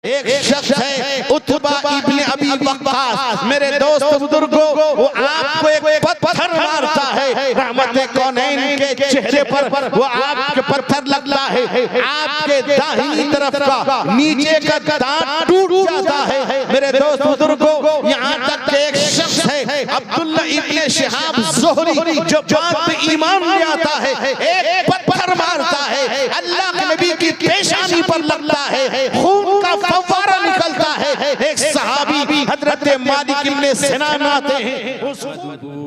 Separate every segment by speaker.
Speaker 1: एक शख्स है उतबा इब्ने अबी वक्कास, मेरे दोस्त बुजुर्गों, वो आपको एक पत्थर मारता है, रहमत कौनैन के चेहरे पर वो आपके पत्थर लगता है, आपके दाहिनी तरफ का नीचे का दांत टूट जाता है। मेरे दोस्त बुजुर्गों, यहाँ तक के एक शख्स है अब्दुल्ला इब्ने शिहाब ज़ुहरी, जो बात पे ईमान ले आता है, एक पत्थर मारता है, अल्लाह के नबी की पेशानी पर लगता है, खून का फव्वारा निकलता है। एक सहाबी हजरत मालिक इब्ने सिनान आते हैं,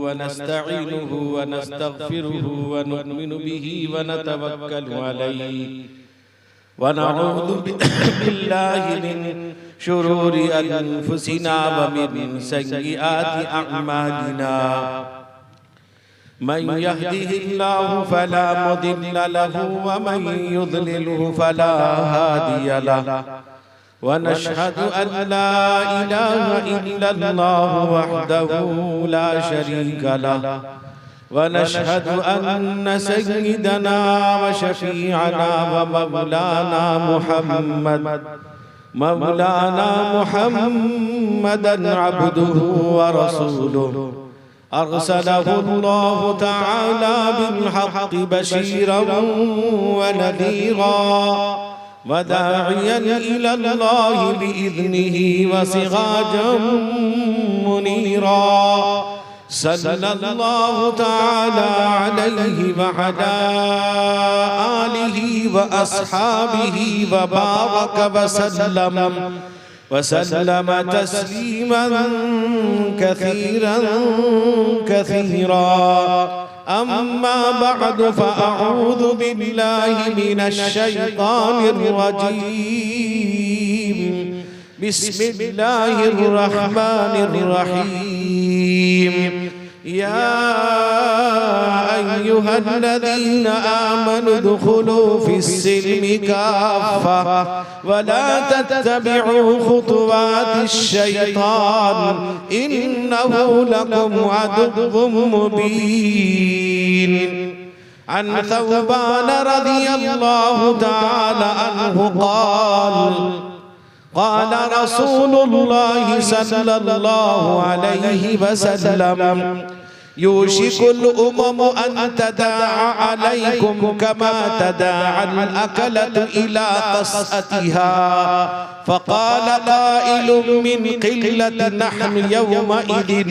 Speaker 2: व नस्तईनुहु व नस्तगफिरुहु व नु'मिनु बिही व नतवक्कलु अलैहि व नऊज़ु बिल्लाहि मिन शुरूरि अनफुसिना व मिन सय्यिआति अअमालिना। मन यहदिहिल्लाहु फला मुदिल्ल लहु व मन युद्लिलहु फला हादिय लहु व नशहदु अन ला इलाहा इल्लल्लाहु वहदहु ला शरीका लहु व नशहदु अन्न सय्यिदना व शफीअना व मौलाना मुहम्मदन अब्दुहु व रसूलुहु अरसलहु अल्लाहु तआला बिल हक़्क़ि बशीरन व नज़ीरा व दाइयन इलल्लाहि बिइज़निही व सिराजन मुनीरा। सल्लल्लाहु तआला अलैहि व अला आलिहि व अस्हाबिहि व बारक व सल्लम तस्लीमन कसीरा। अम्मा बअद फअऊज़ु बिल्लाहि मिनश शैतानिर रजीम। बिस्मिल्लाहिर रहमानिर रहीम। या अय्युहल्लज़ीना आमनु दुखुलू फिस्सिल्मि काफ़्फ़ा वला तत्तबिउ खुतुवातिश शैतान इन्नहु लकुम अदुव्वुम मुबीन। अन थौबान रज़ियल्लाहु तआला अन्हु क़ाल रसूलुल्लाहि सल्लल्लाहु अलैहि वसल्लम यूशिकुल उममु अन तदाअ अलैकुम कमा तदाअल अकलतु इला क़स्अतिहा। फ़क़ाल क़ाइलुम मिन क़िल्लतिन नहनु यौमइज़िन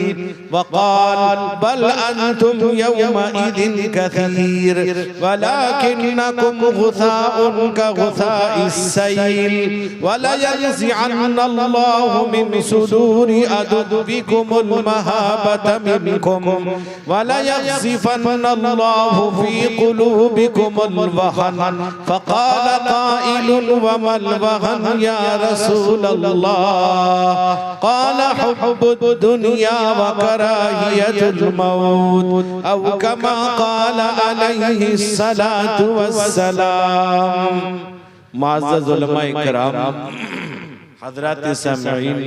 Speaker 2: वक़ाल बल अन्तुम यौमइज़िन कसीर वलाकिन्नकुम गुसाउन कगुसाइस सैल वलयंज़िअन्नल्लाहु मिन सुदूरि अदुव्विकुमुल महाबत मिनकुम वलयक़ज़िफ़न्नल्लाहु फ़ी क़ुलूबिकुमुल वहन। फ़क़ाल क़ाइलुन वमल वहन या रसूलल्लाह। क़ाल हुब्बुद दुनिया व कराहियतुल मौत औ कमा क़ाल अलैहिस्सलातु वस्सलाम। मुअज़्ज़ज़ उलमाए किराम, हज़रात सामिईन,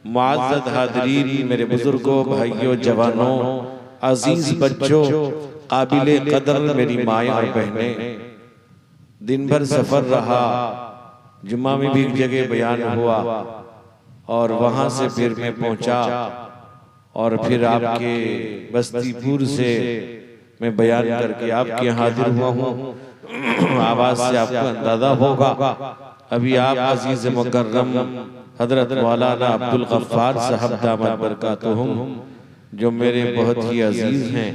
Speaker 2: मुअज़्ज़ज़ हाज़रीन, मेरे बुजुर्गों, भाइयों, जवानों, अजीज बच्चों, काबिले कदर मेरी माएँ और बहनें, दिन भर सफर रहा, जुम्मा में भी एक जगह बयान हुआ और वहाँ से फिर मैं पहुँचा और फिर आपके बस्तीपुर से मैं बयान करके आपके यहाँ हाजिर हुआ हूँ। आवाज़ से आपको अंदाज़ा होगा अभी आप अजीज़ मुकर्रम हज़रत मौलाना अब्दुल गफ्फार साहब दामद बरकातुहुम, जो मेरे बहुत ही अजीज हैं,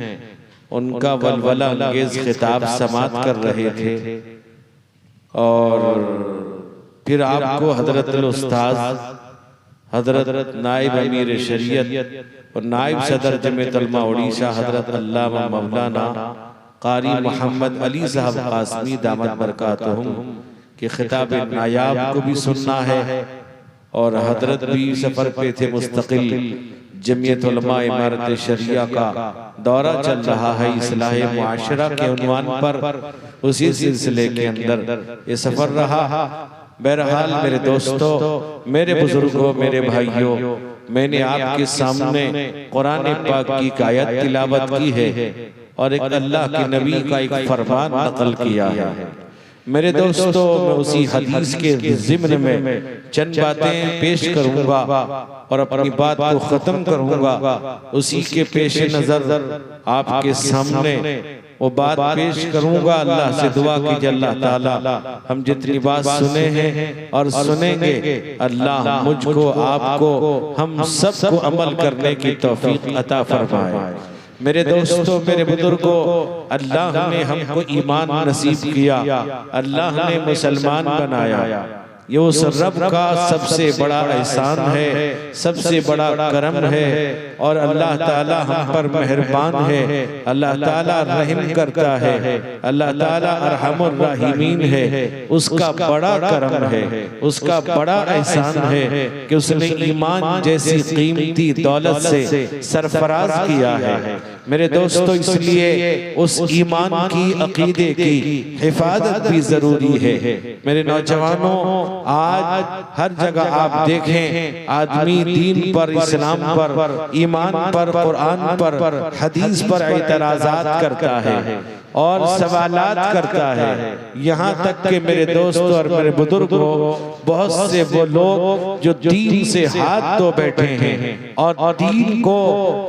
Speaker 2: उनका वलवला अंगेज खिताब समात कर रहे थे। और फिर आपको हज़रत उस्ताद, हज़रत नाइब अमीर शरीयत और नाइब सदर जमीयत उलमा उड़ीसा हज़रत अल्लामा मौलाना कारी मोहम्मद अली साहब कासमी दामद बरकातुहुम के खिताब नायाब को भी सुनना है। और हजरत भी सफर पे थे मुस्तकिल, जमीयत उलमा इमारत शरिया का दौरा चल रहा है इस्लाह मुआशरा के उन्वान पर। उसी सिलसिले के अंदर ये सफर रहा। बहरहाल मेरे दोस्तों, मेरे बुजुर्गों, मेरे भाइयों, मैंने आपके सामने कुरान पाक की आयत तिलावत की है और एक अल्लाह के नबी का एक फरमान नकल किया है। मेरे दोस्तों, मैं उसी हदीस के ज़िम्न में चंद बातें पेश करूंगा और अपनी बात को ख़त्म करूंगा। उसी के पेश नज़र आपके सामने वो बात पेश करूंगा। अल्लाह से दुआ कीजिए, अल्लाह ताला हम जितनी बात सुने हैं और सुनेंगे, अल्लाह मुझको, आपको, हम सबको अमल करने की तौफीक अता फरमाए। मेरे दोस्तों, मेरे बुजुर्गों, अल्लाह ने हमको ईमान नसीब किया, अल्लाह ने मुसलमान बनाया। ये उस रब का सबसे बड़ा एहसान है, सबसे बड़ा करम है और अल्लाह ताला हम पर मेहरबान है। अल्लाह ताला रहम करता है, अल्लाह ताला अरहमुर राहिमीन है। उसका बड़ा करम है, उसका बड़ा एहसान है कि उसने ईमान जैसी कीमती दौलत से सरफराज किया है। मेरे दोस्तों, इसलिए उस ईमान की, अकीदे की हिफाजत भी जरूरी है। मेरे नौजवानों, आज हर जगह आप देखें, आदमी दीन पर, इस्लाम पर, ईमान पर, कुरान पर, हदीस पर एतराज़ात करता है और सवालात करता है। यहाँ तक कि मेरे दोस्तों और मेरे बुजुर्गों, बहुत से वो लोग जो दीन से हाथ धो बैठे हैं और दीन को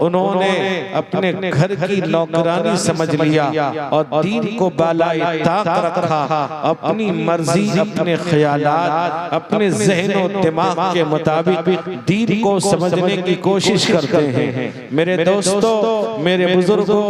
Speaker 2: उन्होंने अपने घर की नौकरानी समझ लिया और दीन को बालाए ताक रखा। अपनी मर्जी, अपने ख्यालात, अपने ज़हन और दिमाग के मुताबिक दीन को समझने की कोशिश करते हैं। मेरे दोस्तों, मेरे बुजुर्गों,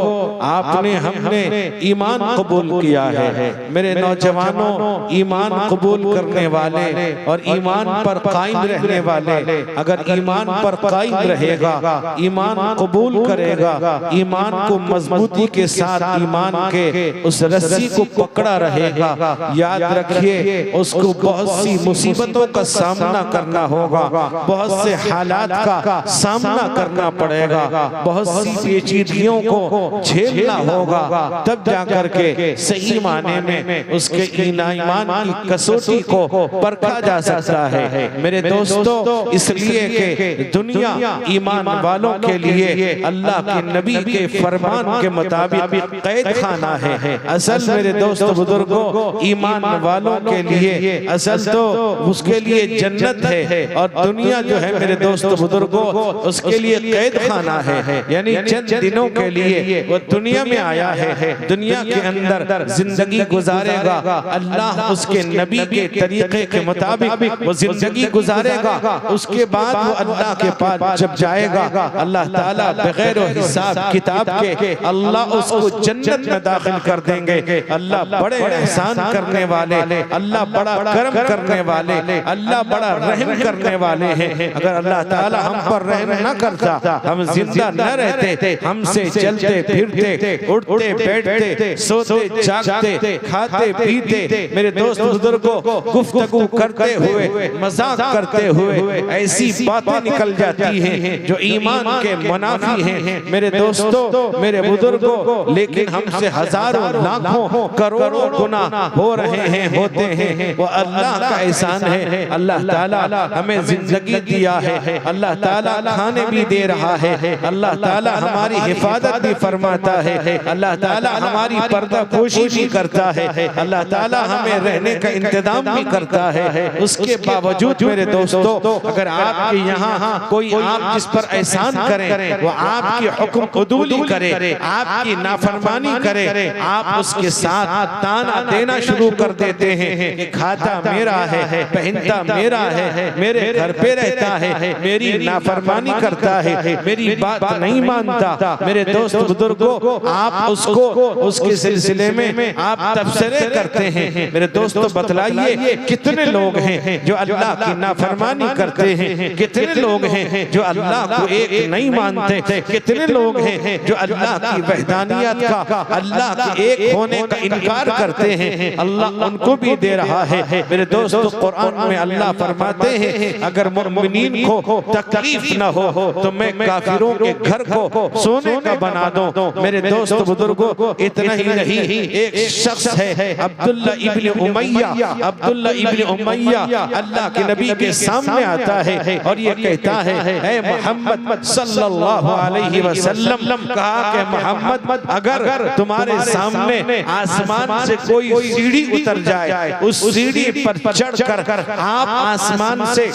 Speaker 2: आपने, हमने ईमान कबूल किया है। मेरे नौजवानों, ईमान कबूल करने वाले और ईमान पर कायम रहने वाले, अगर ईमान पर कायम रहेगा, ईमान कबूल करेगा, ईमान को मजबूती के साथ ईमान के उस रस्सी को पकड़ा रहेगा, याद रखिए उसको बहुत सी मुसीबतों का सामना करना होगा, बहुत से हालात का सामना करना पड़ेगा, बहुत सी पेचीदगियों को झेलना होगा, तब जाकर के सही माने में उसके ईमान की कसौटी को परखा जा सकता है। मेरे दोस्तों, इसलिए कि दुनिया ईमान वालों के लिए अल्लाह के नबी के फरमान के मुताबिक कैद खाना है। असल मेरे दोस्तों बुजुर्गों, ईमान वालों के लिए असल तो उसके लिए जन्नत है और दुनिया जो है मेरे दोस्तों बुजुर्गों, उसके लिए कैद खाना है। यानी चंद दिनों के लिए वो दुनिया में आया है, दुनिया के अंदर जिंदगी गुजारेगा, अल्लाह उसके नबी के तरीके के मुताबिक वो जिंदगी गुजारेगा। उसके बाद वो अल्लाह के पास जब जाएगा, अल्लाह ताला बगैर हिसाब किताब के अल्लाह उसको जन्नत में दाखिल कर देंगे। अल्लाह बड़े एहसान करने वाले, अल्लाह बड़ा करम करने वाले, अल्लाह बड़ा रहम करने वाले हैं। अगर अल्लाह ताला हम पर रहम न करता, हम जिंदा न रहते, हमसे चलते फिरते, उठते बैठते, सोते जागते, खाते पीते, मेरे दोस्त बुजुर्गों, गुफ्तगू करते हुए, मजाक करते हुए ऐसी बातें निकल जाती हैं जो ईमान के मुनाफी हैं। मेरे दोस्तों, मेरे बुजुर्गों, लेकिन हमसे हजारों, लाखों, करोड़ों गुना हो रहे हैं, होते हैं। वो अल्लाह का एहसान है। अल्लाह ताला हमें जिंदगी दिया है, अल्लाह ताला खाने भी दे रहा है, अल्लाह ताला हमारी हिफाजत भी फरमाता है, अल्लाह ताला हमारी पर्दा पोशी भी करता है, अल्लाह ताला हमें रहने का इंतजाम भी करता है। उसके बावजूद मेरे दोस्तों, अगर आपके यहाँ कोई आप जिस पर एहसान करें, वो आपकी हुक्म कबूली करे, आपकी नाफरमानी करे, आप उसके साथ ताना देना शुरू कर देते हैं कि खाता मेरा है, पहनता मेरा है, मेरे घर पे रहता है, मेरी नाफरमानी करता है, मेरी बात नहीं मानता। मेरे दोस्त बुजुर्गों, आप उसको उसके सिलसिले में आप तबसरे करते हैं। मेरे दोस्तों, बतलाइए कितने लोग हैं जो अल्लाह की नाफरमानी करते हैं, कितने लोग हैं जो अल्लाह को एक नहीं मानते, कितने लोग हैं जो अल्लाह की वहदानियत का, अल्लाह के एक होने का इनकार करते हैं। अल्लाह उनको भी दे रहा है। मेरे दोस्तों, कुरान में अल्लाह फरमाते हैं, अगर मुमिनीन को तकलीफ न हो तो मैं काफिरों के घर को सोने का बना दूं। मेरे दोस्त बुजुर्गों, इतना ही नहीं, एक शख्स है अब्दुल्ला इब्न उमैया, अब्दुल्ला इब्न उमैया अल्लाह के नबी के सामने आता है और ये कहता है, ऐ मोहम्मद सल्लल्लाहु अलैहि वसल्लम, कहा कि मोहम्मद अगर तुम्हारे सामने आसमान से कोई सीढ़ी उतर जाए, उस सीढ़ी पर चढ़कर आप आसमान से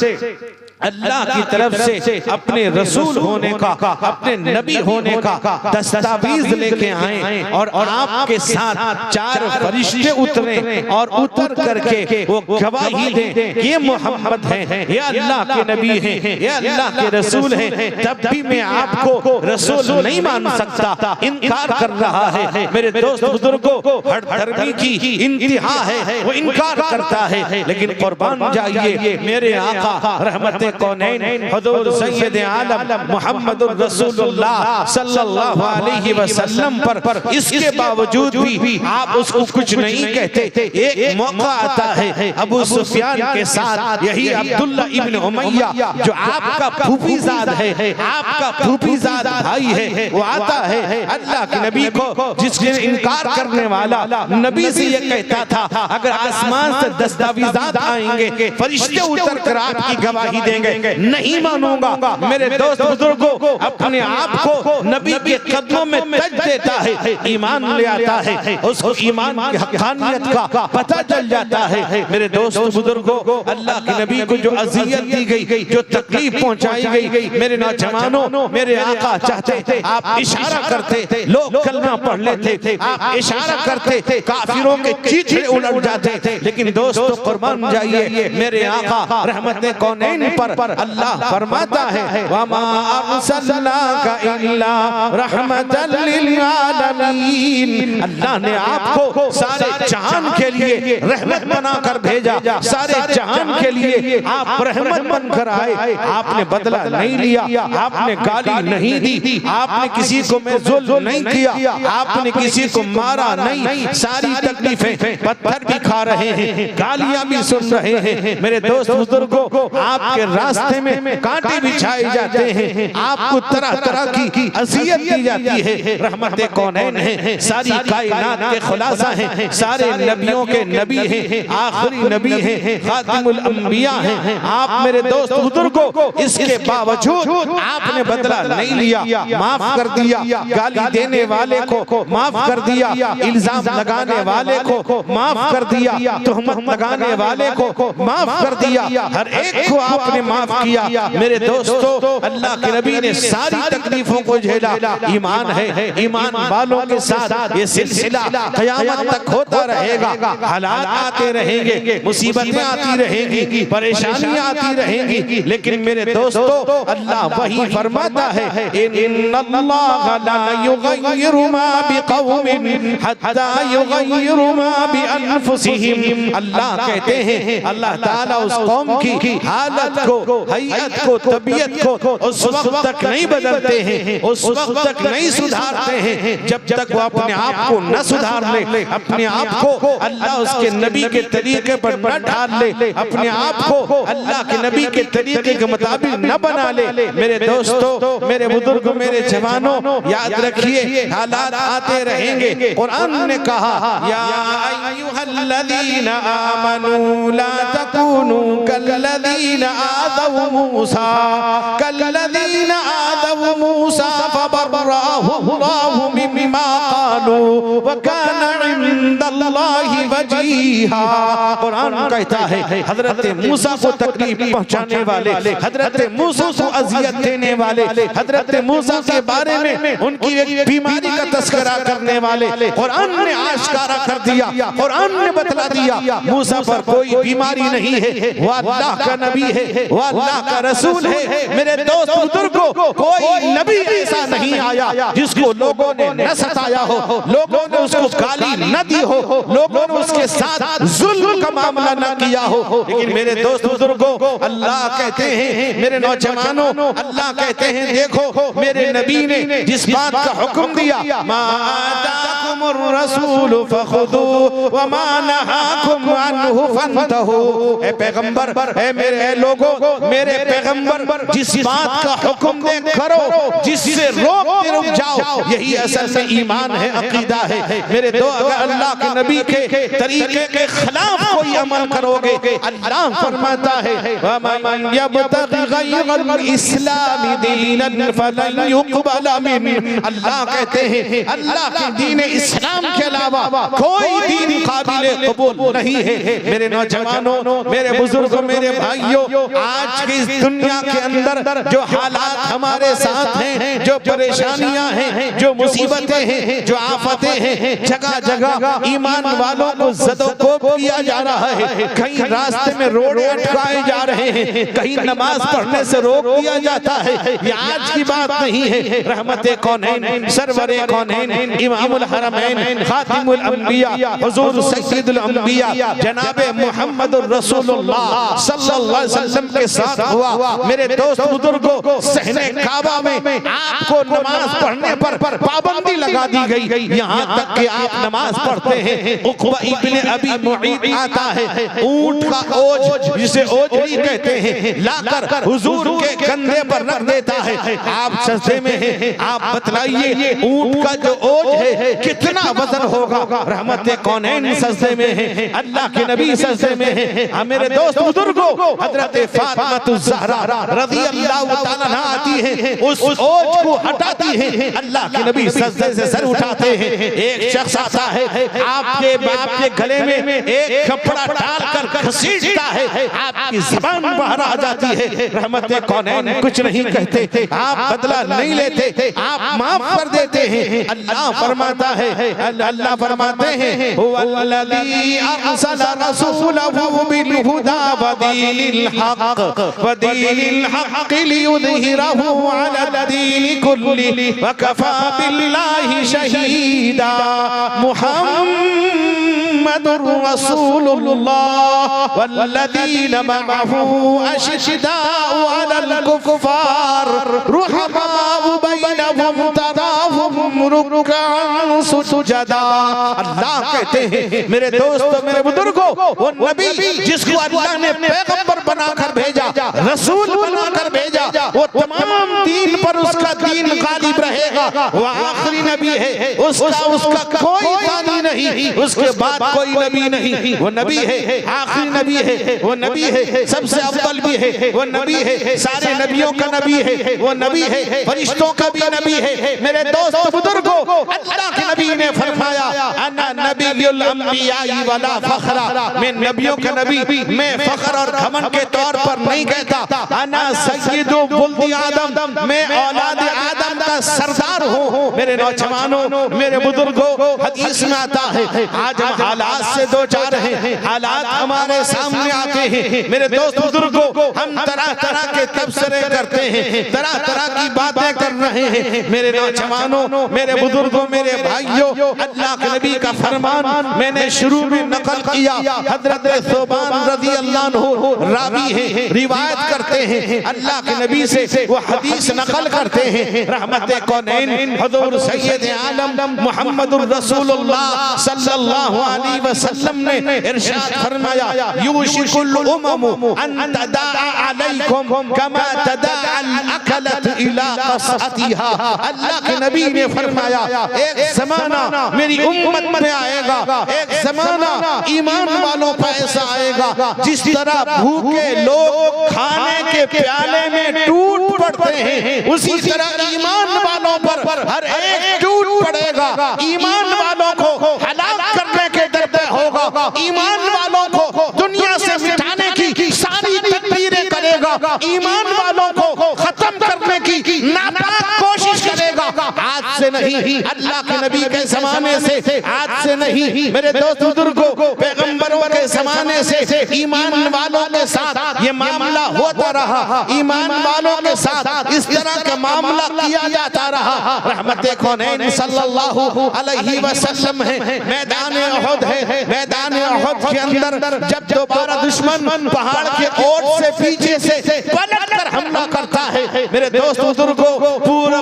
Speaker 2: अल्लाह की तरफ से अपने रसूल होने का, अपने नबी होने का दस्तावेज लेके आए और आपके साथ 4 फरिश्ते उतरे और उतर करके वो गवाही दें ये मोहम्मद हैं, ये अल्लाह के नबी हैं, ये अल्लाह के रसूल हैं, तब भी मैं आपको रसूल नहीं मान सकता, इनकार कर रहा है। मेरे दोस्त बुजुर्गों, हर धर्मी की इंतहा है, वो इनकार करता है, लेकिन कुर्बान जाइए मेरे आका रहमत कौनैन हुजूर सैयद आलम मुहम्मदुर रसूलुल्लाह सल्लल्लाहु अलैहि वसल्लम पर इसके बावजूद भी आप उसको कुछ नहीं कहते। एक मौका आता है अबू सुफियान के साथ, यही अब्दुल्ला इब्न उमैया जो आपका फूफीजाद है, आपका फूफीजाद भाई है, वो आता है अल्लाह के नबी को, जिसने इनकार करने वाला नबी से ये कहता था अगर आसमान से दस्तावेज़ात आएंगे, फरिश्ते उतर कर आपकी गवाही देंगे, नहीं मानूंगा। मेरे दोस्त बुजुर्गों, अपने आप को नबी के कदमों में तज देता है, ईमान ले आता है, उसको ईमान की हक़ानियत का पता चल जाता है। मेरे दोस्त बुजुर्गों, अल्लाह के नबी को जो अज़ियत दी गई, जो तकलीफ पहुंचाई गई, मेरे नौजवानों, मेरे आका चाहते आप इशारा करते, लोग कलमा पढ़ लेते, आप इशारा करते, काफिरों के चीथड़े उलट जाते, लेकिन दोस्तों कुर्बान जाइए मेरे आका रहमत कौनैन पर अल्लाह फरमाता है वमा अरसलनाका इल्ला रहमतल लिल आलमीन, अल्लाह ने आपको सारे जहान के लिए रहमत बनाकर भेजा, सारे जहान के लिए आप रहमत बनकर आए। आपने बदला नहीं लिया, आपने गाली नहीं दी, आपने किसी को में जुल्म नहीं किया, आपने किसी को मारा नहीं, सारी तकलीफें, पत्थर भी खा रहे हैं, गालियां भी सुन रहे हैं। मेरे दोस्त बुजुर्गों, आपके रास्ते में कांटे बिछाए जाते हैं, आपको तरह तरह की अज़ियत दी जाती है। रहमत कौनैन है, सारी कायनात के खुलासा हैं, सारे नबियों के नबी हैं, आखिरी नबी हैं, खातिमुल अंबिया हैं। आप मेरे दोस्त बुजुर्गों, इसके बावजूद आपने बदला नहीं लिया, माफ कर दिया, गाली देने वाले को माफ कर दिया, इल्जाम लगाने वाले को माफ कर दिया, तुहमत लगाने वाले को माफ कर दिया, हर एक को आपने माफ किया। मेरे दोस्तों, अल्लाह के नबी ने सारी तकलीफों को झेला। ईमान है, ईमान वालों के साथ ये सिलसिला क़यामत तक होता रहेगा। हालात आते रहेंगे, मुसीबतें आती रहेंगी, परेशानियां आती रहेंगी, लेकिन मेरे दोस्तों अल्लाह वही फरमाता है इन्नल्लाह ला युग़य्यिरु मा बिक़ौमिन हत्ता युग़य्यिरु मा बिअनफुसिहिम। अल्लाह कहते हैं अल्लाह ताला उस कौम की हालत को, हैयत को, तबीयत को उस वक्त तक नहीं बदलते हैं, उस वक्त तक नहीं सुधारते हैं जब तक वो अपने आप को न सुधार ले, अपने आप को अल्लाह उसके नबी के तरीके पर न ढाल ले, अपने आप को अल्लाह के नबी के तरीके के मुताबिक न बना ले। मेरे दोस्तों, मेरे बुजुर्ग, मेरे जवानों, याद रखिए हालात आते रहेंगे। कुरान ने कहा या अय्युहल्लज़ीना आमनू ला तकूनू कल्लज़ीना आदव मूसा कल्लज़ीना आदव मूसा फबर्रअहु अल्लाहु मिम्मा क़ालू व काना इंदल्लाहि वजीहा। कुरान कहता है हजरत मूसा को तकलीफ पहुंचाने वाले, हजरत मूसा को अजियत देने वाले, हजरत मूसा के बारे में उनकी एक बीमारी का तस्करा करने वाले कुरान ने आश्कारा कर दिया, कुरान ने बतला दिया मूसा पर कोई बीमारी नहीं है, वो अल्लाह का नबी है, वो अल्लाह का रसूल है। मेरे दोस्त बुजुर्गों, कोई नबी ऐसा नहीं आया जिसको लोगों ने न सताया हो, लोगों ने उसको गाली न दी हो, लोगों ने उसके साथ जुल्म का मामला न किया हो। लेकिन मेरे दोस्त बुजुर्गों, अल्लाह कहते हैं, मेरे नौजवानों, अल्लाह कहते हैं देखो मेरे नबी ने जिस बात का हुक्म दिया, मा आताकुमुर रसूल फखुदू व मा नहाकुम अन्हु फंतहू। ए पैगंबर, ए मेरे लोगों, मेरे पैगंबर जिस बात का हुक्म दे करो, जिससे रोक जाओ, यही असल में ईमान है।
Speaker 1: है, अकीदा है। मेरे दो, अगर अल्लाह के नबी के तरीके के खिलाफ कोई अमल करोगे, अल्लाह फरमाता है वमन यब्तगि गैरल इस्लामी दीनन फलन युक़बल मिन्हु। अल्लाह कहते हैं अल्लाह के दीन इस्लाम के अलावा कोई दीन काबिल कबूल नहीं है। मेरे नौजवानों, मेरे बुजुर्गों, मेरे भाइयों, आज की इस दुनिया के अंदर जो हालात हमारे साथ हैं, जो परेशानियां हैं, जो मुसीबतें हैं, जो आफतें हैं, जगह जगह ईमान वालों को ज़दोकोब किया जा रहा है। कहीं रास्ते में रोड़े अटकाए जा रहे हैं, कहीं नमाज पढ़ने से रोक दिया जाता है। ये आज की बात नहीं है। रहमते कौनैन, सरवरे कौनैन, इमामुल हरमैन, खातिमुल अंबिया, हुजूर सय्यदुल अंबिया जनाबे मुहम्मदुर रसूलुल्लाह सल्लल्लाहु अलैहि वसल्लम के साथ हुआ। मेरे दोस्त बुजुर्गों, सहने काबा में आपको नमाज पढ़ने पर पाबंदी लगा दी गई, यहाँ तक कि आप नमाज पढ़ते हैं, उक़बा इब्ने अबी मुईत आता है, ऊंट का ओज, जिसे ओजड़ी कहते हैं, लाकर हुजूर के कंधे पर रख देता है। आप सजदे में हैं, आप बतलाइए ऊंट का जो ओज है कितना वजन होगा। रहमते कौनैन सजदे में है, अल्लाह के नबी सजदे में है। मेरे दोस्त बुजुर्गों, हजरत फातिमा ज़हरा रज़ी अल्लाह तआला अन्हा आती है, उस ओज को हटाती है, अल्लाह के नबी सजदे से सर उठाते हैं। एक शख्स आता है, आपके बाप के गले में एक कपड़ा डालकर घसीटता है, आपकी ज़बान बाहर आ जाती है। रहमते कौनैन कुछ नहीं कहते, आप बदला नहीं लेते, आप माफ कर देते हैं। अल्लाह फरमाता है, अल्लाह फरमाते हैं हुवल्लज़ी अरसल रसूलहु बिल हुदा व दीनिल हक़ लियुज़हिरहु अला दीनि कुल्लिहि व कफ़ा बिल्लाहि शहीदा। मुहम्मदुर रसूलुल्लाह वल्लज़ीन मअहु अशिद्दाउ अलल कुफ़्फ़ार रुहमाउ बैनहुम तराहुम रुक्अन सुजदा। अल्लाह कहते हैं मेरे दोस्तों, मेरे बुजुर्गों, वो नबी जिसको अल्लाह ने पैगंबर बनाकर भेजा, रसूल बनाकर भेजा, वो तमाम दीन पर उसका दीन गालिब रहेगा। वो आखिरी नबी है, उसका कोई सानी नहीं, उसके बाद कोई नबी नहीं। वो नबी है, आखिरी नबी है, वो नबी है, सबसे अव्वल भी है, वो नबी है, सारे नबियों का नबी है, वो नबी है, फरिश्तों का भी नबी है। मेरे दोस्त बुजुर्गों, अल्लाह के नबी ने फरमाया अन्ना नबियुल अंबिया वला फखरा, मैं नबियों का नबी, मैं फखर और घमंड के तौर पर नहीं कहता। अन्ना सय्यिदु वुल्दी आदम, मैं औलाद आदम का सरदार हूँ। मेरे नौजवानों, मेरे बुजुर्गों, हदीस में आता है आज हम हालात से दो चार हैं, हालात हमारे सामने आते हैं। मेरे दोस्त बुजुर्गों, हम तरह तरह के तबसरे करते हैं, तरह तरह की बातें कर रहे हैं। मेरे नौजवानों, मेरे बुजुर्गों, मेरे भाइयों, अल्लाह के नबी का फरमान मैंने शुरू में नकल किया। हजरत सुबान रज़ी अल्लाह अन्हु रावी हैं, रिवायत करते हैं अल्लाह के नबी से, वो हदीस नकल करते हैं। रहमते कौनैन हुजूर सैयद आलम मुहम्मदुर रसूलुल्लाह सल्लल्लाहु अलैहि वसल्लम ने इरशाद फरमाया युशिकुल उममु अन तदाअ अलैकुम कमा तदाअ अल अकलत इला क़सअतिहा। अल्लाह के नबी ने फरमाया एक ज़माना मेरी उम्मत में आएगा, एक ज़माना ईमान वालों पर ऐसा आएगा जिस तरह भूखे लोग खाने के प्याले में टूट पड़ते हैं, उसी तरह ईमान वालों पर हर एक टूट पड़ेगा। ईमान वालों को हलाक करने के डर पे होगा, ईमान वालों को दुनिया से मिटाने की सारी तदबीरें करेगा, ईमान वालों को खत्म करने की नापाक कोशिश करेगा। आज से नहीं, अल्लाह के नबी के जमाने से, आज से नहीं, मेरे दोस्त बुजुर्गों, पैगंबरों के जमाने से ईमान वालों के साथ ये मामला होता रहा, ईमान वालों के साथ इस तरह का मामला किया जाता रहा। रहमते कौनैन सल्लल्लाहु अलैहि वसल्लम है, मैदान उहुद है, मैदान उहुद के अंदर जब दोबारा दुश्मन पहाड़ के ओट से पीछे से पलट कर हमला करता है, मेरे दोस्त बुजुर्गों, पूरा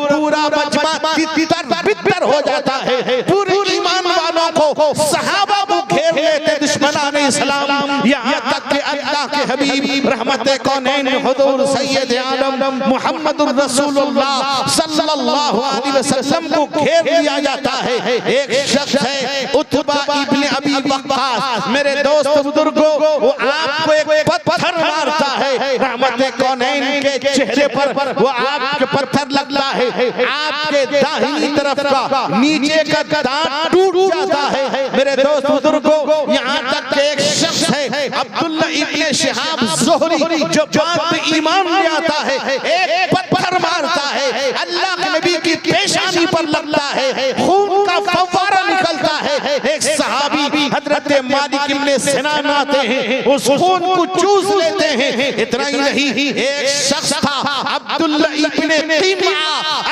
Speaker 1: मजमा तितर हो जाता है। पूरे ईमान वालों को सहाबा को घेर लेते दुश्मनाने इस्लाम, यहाँ तक कि अल्लाह के हबीब रहमत कौनैन हुजूर सैयद आलम मुहम्मदुर रसूलुल्लाह सल्लल्लाहु अलैहि वसल्लम को घेर लिया जाता है। एक शख्स है उतबा इब्ने अबी वक्कास, मेरे दोस्त बुजुर्गों, वो आपको एक पत्थर मारता है। रहमत कौनैन के चेहरे पर वो आपके पत्थर लगता है, आपके दाहिनी तरफ का नीचे का दांत टूट जाता है। मेरे दोस्त बुजुर्गों, यहाँ तक के एक शख्स है अब्दुल्ला इब्ने शिहाब ज़ुहरी, जो बात पे ईमान ले आता है, एक पत्थर मारता है, अल्लाह के नबी की पेशानी पर लगता है, खून का फव्वारा निकलता है। एक सहाबी हजरत मालिक इब्ने सिनान आते हैं, उस खून को चूस लेते हैं। इतना ही नहीं, एक शख्स था अब्दुल्ला इब्ने कीमा,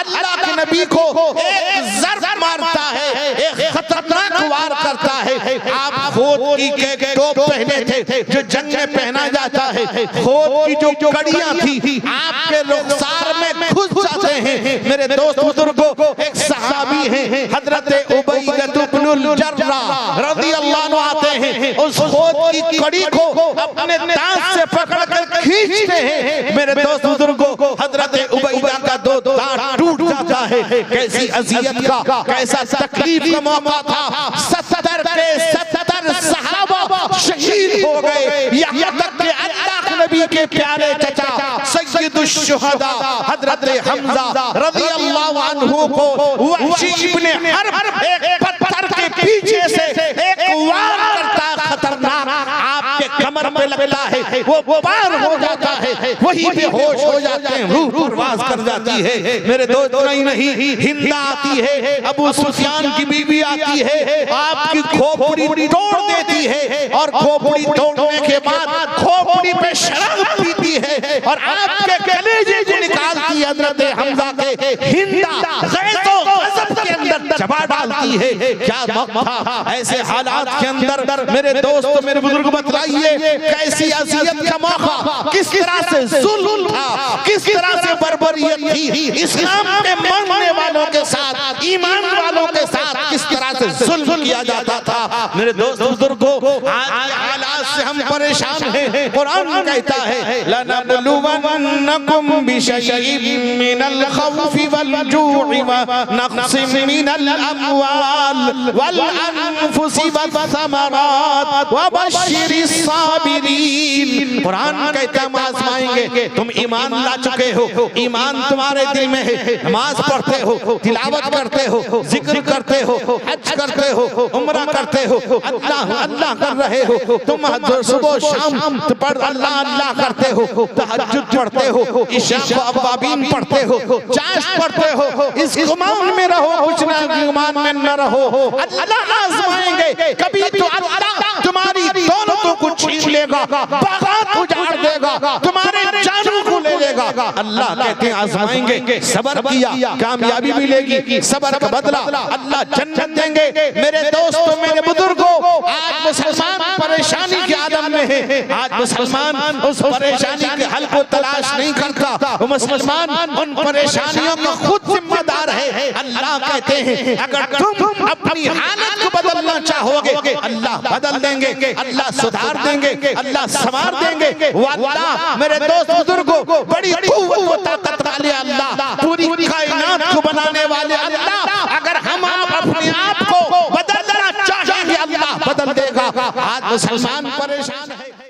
Speaker 1: अल्लाह के नबी को एक ज़र्ब मारता है, एक खतरनाक वार करता है। आप खोद की टोप पहने थे जो जंग में पहना जाता है, खोद की जो कड़ियां थी आपके रुखसार में घुस जाते हैं। मेरे दोस्त बुजुर्गों, एक सहाबी हैं हजरत उबैदा इब्नुल जर्राह रज़ियल्लाहु अन्हु आते हैं, उस खोद की कड़ी को अपने दांत से पकड़कर खींचते हैं। मेरे दोस्त बुजुर्गों, हजरत उबैदा का दो दांत टूट जाता है। कैसी अज़ियत का, कैसा तकलीफ का मौका था। 70 के 70 सहाबा शहीद हो गए। यहाँ तक कि अल्लाह के नबी के प्यारे चचा सय्यदुश शुहदा हजरत हमजा रज़ियल्लाहु अन्हु को वहशी इब्ने हर्ब एक पत्थर के पीछे से एक वार करता है खतरनाक, आपके कमर पे लगता है, वो पार हो जाता है, वही बेहोश हो जाते हैं, रूह परवाज कर जाती है। मेरे दोस्त नहीं, हिंदा आती है, अबू सुफियान की बीवी आती है, आपकी खोपड़ी तोड़ देती है, और खोपड़ी तोड़ने के बाद खोपड़ी पे शराब पीती है और आपके कलेजे को निकालती है। हजरत हमजा के हिंदा गैज़ो गज़ब के अंदर चबा डालती है। क्या वक्त था, ऐसे हालात के अंदर मेरे दोस्त, मेरे बुजुर्ग, बतलाइए कैसी अज़ियत का मौका, किस तरह से जुल्म था, किस तरह से बर्बरियत थी। इस्लाम के मानने वालों के साथ, ईमान वालों के साथ किस तरह से जुल्म किया जाता था। मेरे दोस्त बुजुर्गों, आज के हालात से हम परेशान हैं। कुरान कहता है लनबलुवन्नकुम बिशैइन मिनल खौफि वल जू'i व नक़्सिम मिनल अमवाल वल अनफुसि वस्समरात व बश्शिरिस साबिरीन। कुरान कहता है हम आजमाएंगे। तुम ईमान ला चुके हो, ईमान तुम्हारे दिल में है, नमाज पढ़ते हो, तिलावत करते हो, जिक्र करते हो, हज करते हो, उम्रा करते हो, अल्लाह अल्लाह कर रहे हो, तुम सुबह शाम पढ़ अल्लाह अल्लाह करते हो, तहज्जुद पढ़ते हो, इशा को अवाबीन पढ़ते हो, चाश पढ़ते हो। इस गुमान में रहो, कुछ ना गुमान में न रहो। अल्लाह आजमाएंगे। कभी तो अल्लाह तुम्हारी दौलतों को छीन लेगा, बागात उजाड़ देगा, तुम्हारे जानों को ले लेगा। अल्लाह कहते हैं आजमाएंगे। सब्र किया, कामयाबी मिलेगी, सब्र का बदला अल्लाह जन्नत देंगे। मेरे दोस्तों, मेरे बुजुर्गों, आज मुसलमान परेशानी के आलम में है। आज मुसलमान उस परेशानी के हल को तलाश नहीं करता, वो मुसलमान उन परेशानियों का खुद जिम्मेदार है। अल्लाह कहते हैं अगर तुम अपनी हालत को बदलना चाहोगे, अल्लाह बदल देंगे, अल्लाह सुधार देंगे, अल्लाह संवार देंगे। वो अल्लाह, मेरे दोस्त बुजुर्गों, बड़ी कुव्वत व ताकत वाले अल्लाह, पूरी कायनात को बनाने वाले अल्लाह, अगर हम आप अपने आप को बदलना चाहेंगे, अल्लाह बदल देगा। आज मुसलमान परेशान है।